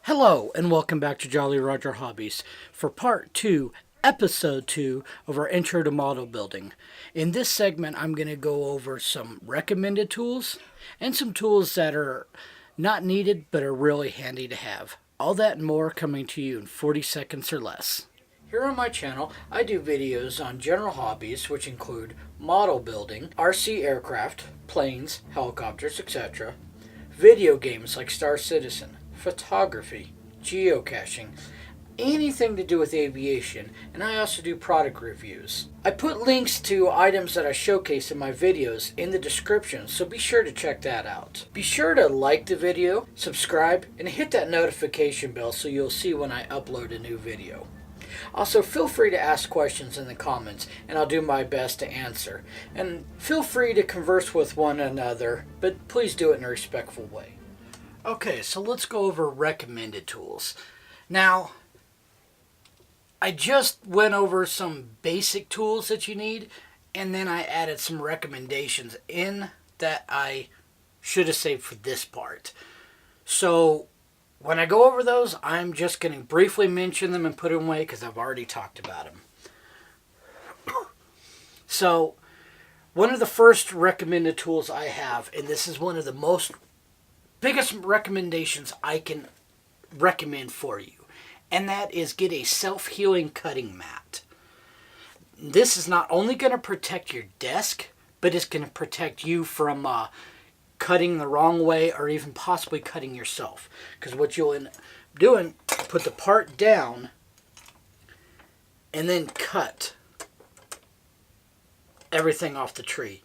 Hello, and welcome back to Jolly Roger Hobbies for part 2, episode 2 of our intro to model building. In this segment, I'm going to go over some recommended tools and some tools that are not needed but are really handy to have. All that and more coming to you in 40 seconds or less. Here on my channel, I do videos on general hobbies, which include model building, RC aircraft, planes, helicopters, etc., video games like Star Citizen, photography, geocaching, anything to do with aviation, and I also do product reviews. I put links to items that I showcase in my videos in the description, so be sure to check that out. Be sure to like the video, subscribe, and hit that notification bell so you'll see when I upload a new video. Also, feel free to ask questions in the comments, and I'll do my best to answer. And feel free to converse with one another, but please do it in a respectful way. Okay, so let's go over recommended tools. Now, I just went over some basic tools that you need, and then I added some recommendations in that I should have saved for this part. So, when I go over those, I'm just going to briefly mention them and put them away because I've already talked about them. So, one of the first recommended tools I have, and this is one of the biggest recommendations I can recommend for you, and that is get a self-healing cutting mat. This is not only going to protect your desk, but it's going to protect you from cutting the wrong way or even possibly cutting yourself. Because what you'll end up doing, put the part down and then cut everything off the tree.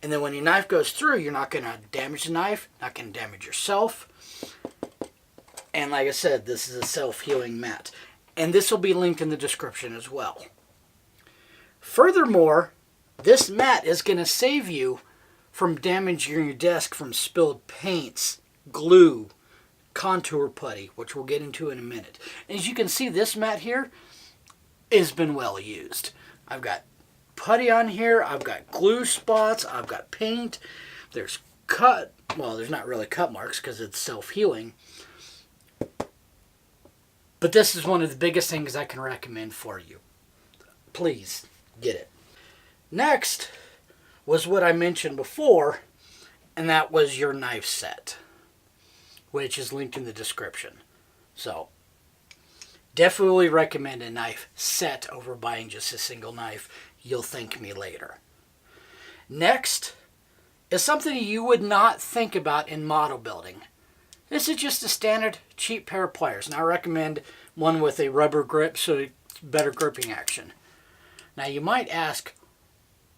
And then when your knife goes through, you're not going to damage the knife, not going to damage yourself. And like I said, this is a self-healing mat. And this will be linked in the description as well. Furthermore, this mat is going to save you from damaging your desk from spilled paints, glue, contour putty, which we'll get into in a minute. As you can see, this mat here has been well used. I've got putty on here, I've got glue spots, I've got paint, there's there's not really cut marks because it's self-healing. But this is one of the biggest things I can recommend for you. Please, get it. Next was what I mentioned before, and that was your knife set, which is linked in the description. So, definitely recommend a knife set over buying just a single knife. You'll thank me later. Next is something you would not think about in model building. This is just a standard cheap pair of pliers, and I recommend one with a rubber grip so it's better gripping action. Now you might ask,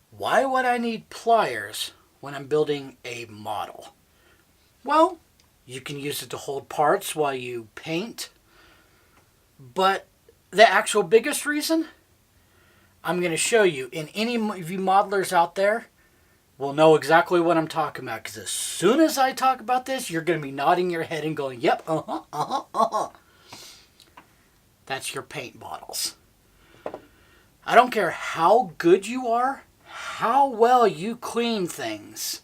why would I need pliers when I'm building a model? Well, you can use it to hold parts while you paint, but the actual biggest reason I'm going to show you, and any of you modelers out there will know exactly what I'm talking about, because as soon as I talk about this, you're going to be nodding your head and going, yep, That's your paint bottles. I don't care how good you are, how well you clean things,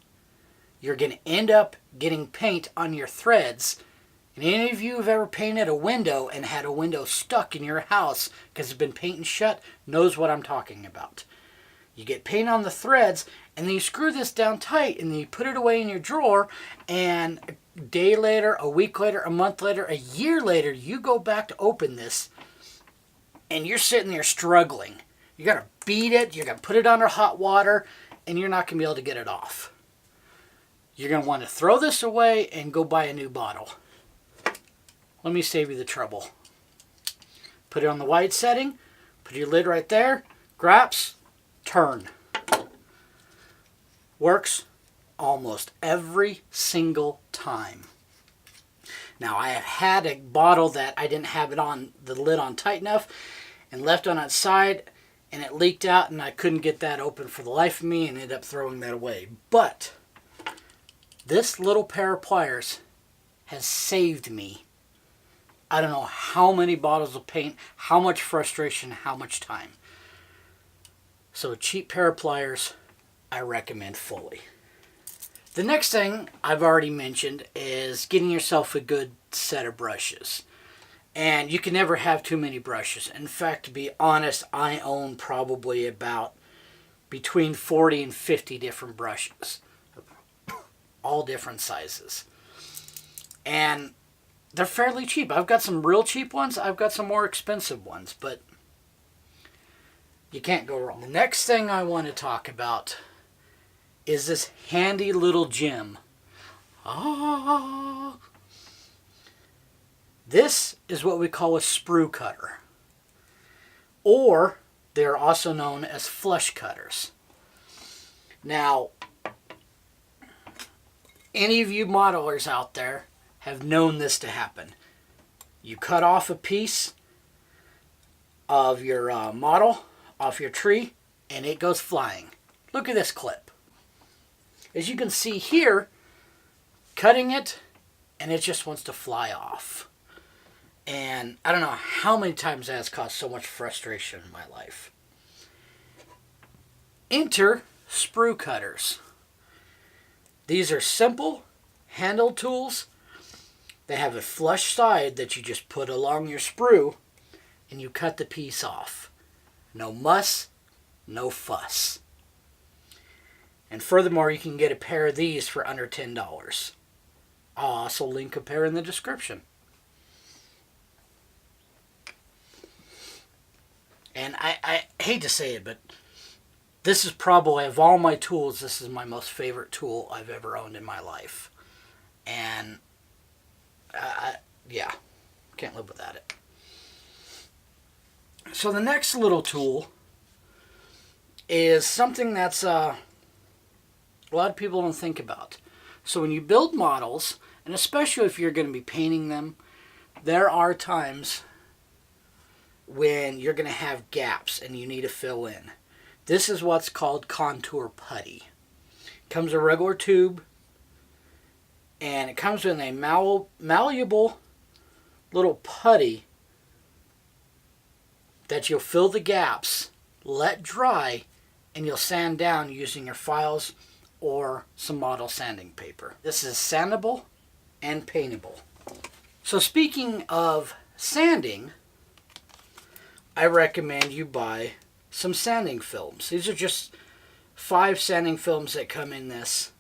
you're going to end up getting paint on your threads. And any of you who've ever painted a window and had a window stuck in your house because it's been painted shut knows what I'm talking about. You get paint on the threads, and then you screw this down tight, and then you put it away in your drawer, and a day later, a week later, a month later, a year later, you go back to open this, and you're sitting there struggling. You got to beat it, you got to put it under hot water, and you're not going to be able to get it off. You're going to want to throw this away and go buy a new bottle. Let me save you the trouble. Put it on the wide setting, put your lid right there, graps, turn. Works almost every single time. Now, I have had a bottle that I didn't have it on the lid on tight enough and left on its side, and it leaked out, and I couldn't get that open for the life of me and ended up throwing that away. But this little pair of pliers has saved me I don't know how many bottles of paint, how much frustration, how much time. So a cheap pair of pliers, I recommend fully. The next thing I've already mentioned is getting yourself a good set of brushes. And you can never have too many brushes. In fact, to be honest, I own probably about between 40 and 50 different brushes. All different sizes. And they're fairly cheap. I've got some real cheap ones. I've got some more expensive ones. But you can't go wrong. The next thing I want to talk about is this handy little gem. This is what we call a sprue cutter. Or they're also known as flush cutters. Now, any of you modelers out there have known this to happen. You cut off a piece of your model off your tree and it goes flying. Look at this clip. As you can see here, cutting it and it just wants to fly off. And I don't know how many times that has caused so much frustration in my life. Enter sprue cutters. These are simple handled tools. They have a flush side that you just put along your sprue and you cut the piece off. No muss, no fuss. And furthermore, you can get a pair of these for under $10. I'll also link a pair in the description. And I hate to say it, but this is probably, of all my tools, this is my most favorite tool I've ever owned in my life. And, yeah, can't live without it. So the next little tool is something that's a lot of people don't think about. So when you build models, and especially if you're going to be painting them, there are times when you're going to have gaps and you need to fill in. This is what's called contour putty. It comes in a regular tube, and it comes in a malleable little putty that you'll fill the gaps, let dry, and you'll sand down using your files or some model sanding paper. This is sandable and paintable. So speaking of sanding, I recommend you buy some sanding films. These are just 5 sanding films that come in this.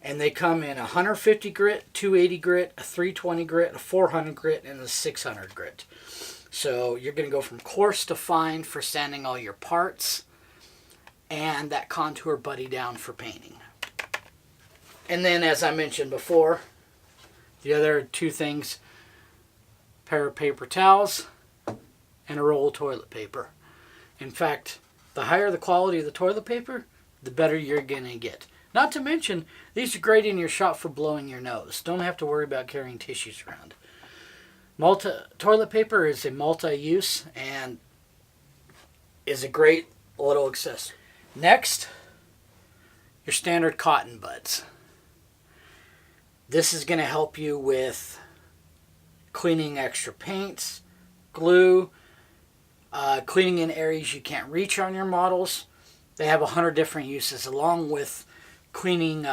And they come in a 150 grit, 280 grit, a 320 grit, a 400 grit, and a 600 grit. So you're going to go from coarse to fine for sanding all your parts, and that contour putty down for painting. And then, as I mentioned before, the other 2 things, a pair of paper towels and a roll of toilet paper. In fact, the higher the quality of the toilet paper, the better you're going to get. Not to mention, these are great in your shop for blowing your nose. Don't have to worry about carrying tissues around. Toilet paper is a multi-use and is a great little accessory. Next, your standard cotton buds. This is going to help you with cleaning extra paints, glue, cleaning in areas you can't reach on your models. They have 100 different uses, along with cleaning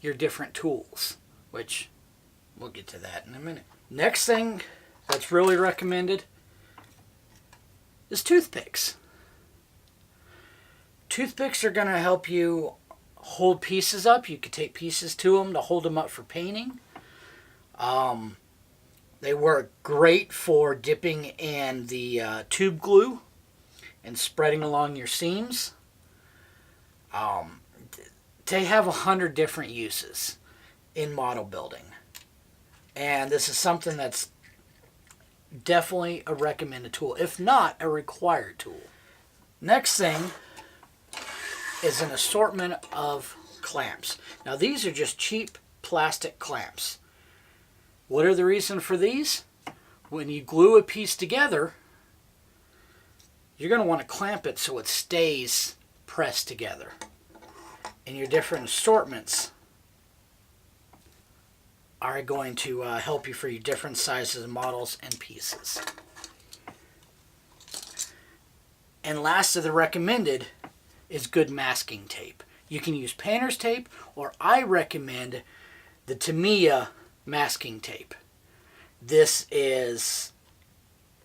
your different tools, which we'll get to that in a minute. Next thing that's really recommended is toothpicks. Toothpicks are going to help you hold pieces up. You could take pieces to them to hold them up for painting. They work great for dipping in the tube glue and spreading along your seams. They have 100 different uses in model building. And this is something that's definitely a recommended tool, if not a required tool. Next thing is an assortment of clamps. Now these are just cheap plastic clamps. What are the reason for these? When you glue a piece together, you're going to want to clamp it so it stays pressed together. And your different assortments are going to help you for your different sizes, models, and pieces. And last of the recommended is good masking tape. You can use painter's tape, or I recommend the Tamiya masking tape. This is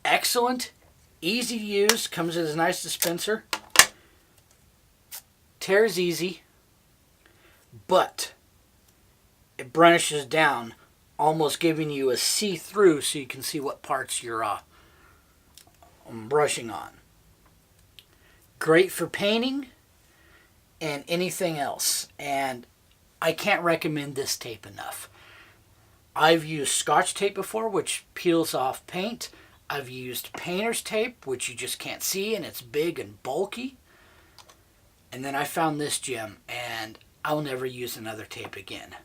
excellent, easy to use, comes in a nice dispenser, tears easy, but it burnishes down, almost giving you a see-through so you can see what parts you're brushing on. Great for painting and anything else, and I can't recommend this tape enough. I've used Scotch tape before, which peels off paint. I've used painter's tape, which you just can't see, and it's big and bulky. And then I found this gem, and I'll never use another tape again.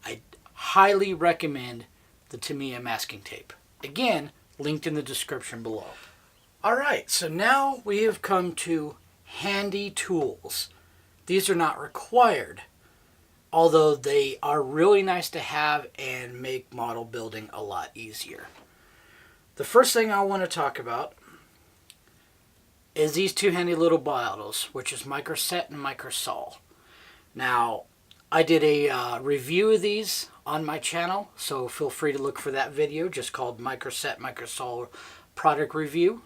I highly recommend the Tamiya masking tape. Again, linked in the description below. Alright, so now we have come to handy tools. These are not required, although they are really nice to have and make model building a lot easier. The first thing I want to talk about is these two handy little bottles, which is Microset and Microsol. Now, I did a review of these on my channel, so feel free to look for that video, just called Microset Microsol Product Review.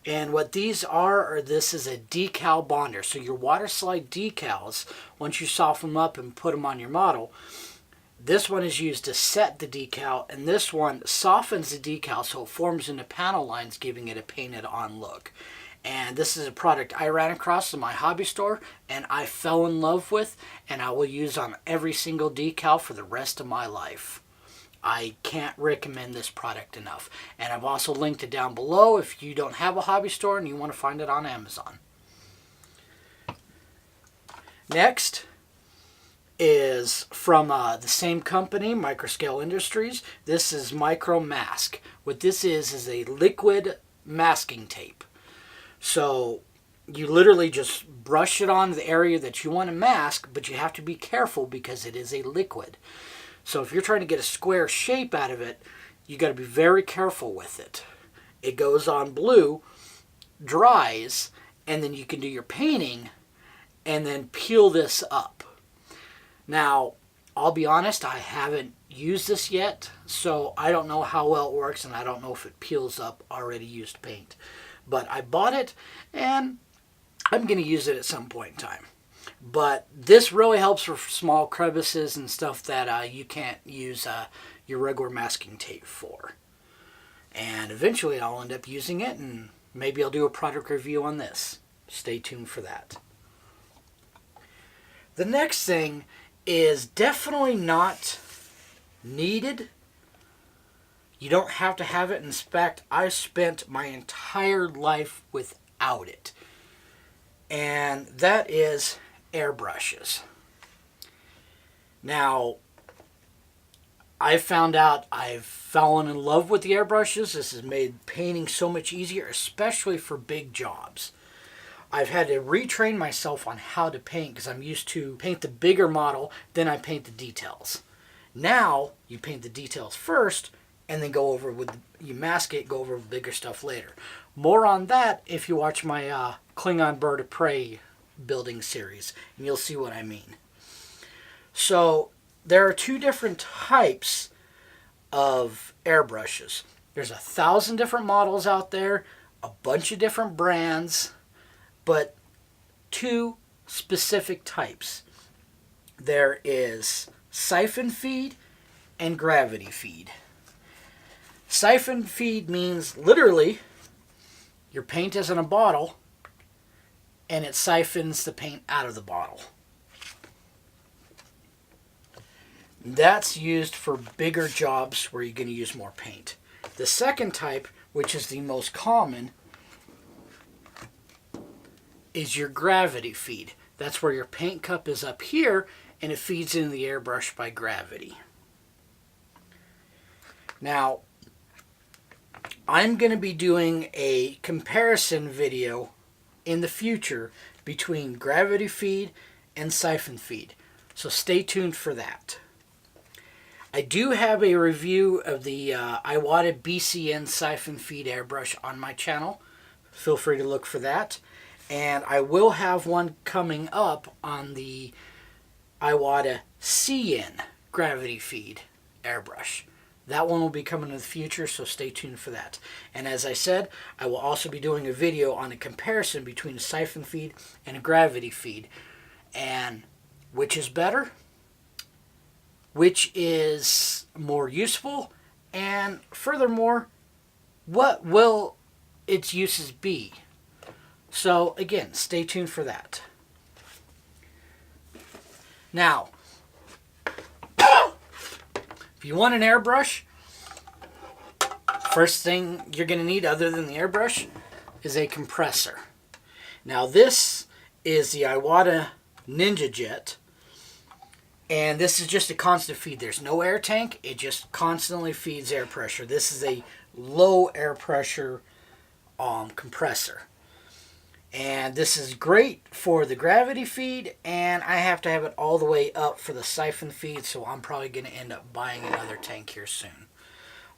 And what these are this is a decal bonder. So your water slide decals, once you soften them up and put them on your model, this one is used to set the decal, and this one softens the decal so it forms into panel lines, giving it a painted on look. And this is a product I ran across in my hobby store and I fell in love with, and I will use on every single decal for the rest of my life. I can't recommend this product enough. And I've also linked it down below if you don't have a hobby store and you want to find it on Amazon. Next is from the same company, Microscale Industries. This is Micromask. What this is a liquid masking tape. So you literally just brush it on the area that you want to mask, but you have to be careful because it is a liquid. So if you're trying to get a square shape out of it, you got to be very careful with it. It goes on blue, dries, and then you can do your painting and then peel this up. Now, I'll be honest, I haven't used this yet, so I don't know how well it works, and I don't know if it peels up already used paint. But I bought it, and I'm going to use it at some point in time. But this really helps for small crevices and stuff that you can't use your regular masking tape for. And eventually I'll end up using it, and maybe I'll do a product review on this. Stay tuned for that. The next thing is definitely not needed. You don't have to have it. In fact, I spent my entire life without it. And that is airbrushes. Now, I found out I've fallen in love with the airbrushes. This has made painting so much easier, especially for big jobs. I've had to retrain myself on how to paint because I'm used to paint the bigger model, then I paint the details. Now, you paint the details first, and then go over with, you mask it, go over with bigger stuff later. More on that if you watch my Klingon Bird of Prey building series, and you'll see what I mean. So, there are two different types of airbrushes. There's 1,000 different models out there, a bunch of different brands, but two specific types. There is siphon feed and gravity feed. Siphon feed means literally your paint is in a bottle and it siphons the paint out of the bottle. That's used for bigger jobs where you're going to use more paint. The second type, which is the most common, is your gravity feed. That's where your paint cup is up here and it feeds into the airbrush by gravity. Now, I'm going to be doing a comparison video in the future between gravity feed and siphon feed. So stay tuned for that. I do have a review of the Iwata BCN siphon feed airbrush on my channel. Feel free to look for that. And I will have one coming up on the Iwata CN gravity feed airbrush. That one will be coming in the future, so stay tuned for that. And as I said, I will also be doing a video on a comparison between a siphon feed and a gravity feed. And which is better, which is more useful, and furthermore, what will its uses be? So again, stay tuned for that. Now, if you want an airbrush, first thing you're going to need other than the airbrush is a compressor. Now this is the Iwata Ninja Jet, and this is just a constant feed. There's no air tank, it just constantly feeds air pressure. This is a low air pressure compressor. And this is great for the gravity feed, and I have to have it all the way up for the siphon feed, so I'm probably going to end up buying another tank here soon.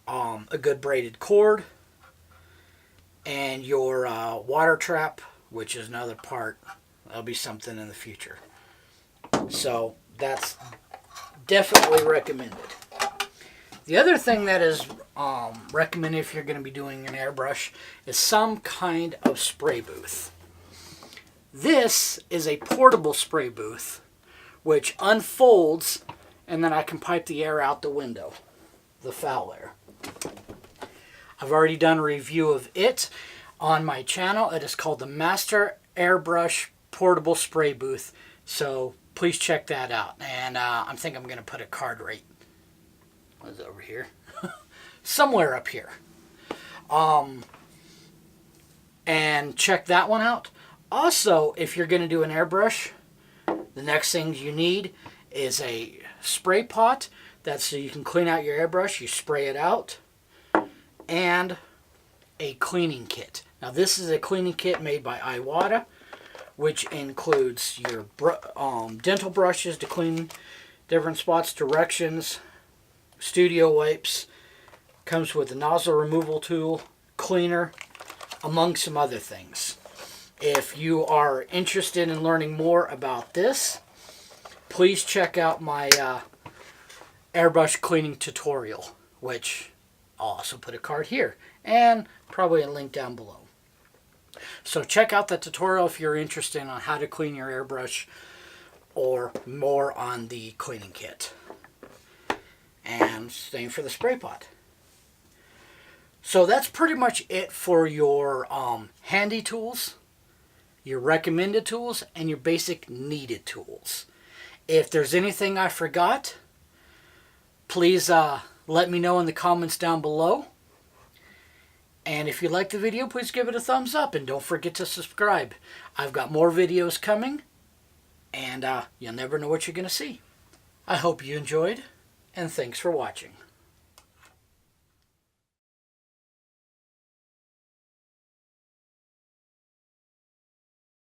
A good braided cord, and your water trap, which is another part. That'll be something in the future. So that's definitely recommended. The other thing that is recommended if you're going to be doing an airbrush is some kind of spray booth. This is a portable spray booth which unfolds, and then I can pipe the air out the window, the foul air. I've already done a review of it on my channel. It is called the Master Airbrush Portable Spray Booth, so please check that out. And I think I'm going to put a card right, what is it, over here? Somewhere up here. And check that one out. Also, if you're going to do an airbrush, the next thing you need is a spray pot. That's so you can clean out your airbrush. You spray it out. And a cleaning kit. Now this is a cleaning kit made by Iwata, which includes your dental brushes to clean different spots, directions, studio wipes, comes with a nozzle removal tool, cleaner, among some other things. If you are interested in learning more about this, please check out my airbrush cleaning tutorial, which I'll also put a card here and probably a link down below. So check out the tutorial if you're interested on how to clean your airbrush or more on the cleaning kit. And same for the spray pot. So that's pretty much it for your handy tools, your recommended tools, and your basic needed tools. If there's anything I forgot, please let me know in the comments down below. And if you like the video, please give it a thumbs up, and don't forget to subscribe. I've got more videos coming, and you'll never know what you're going to see. I hope you enjoyed, and thanks for watching.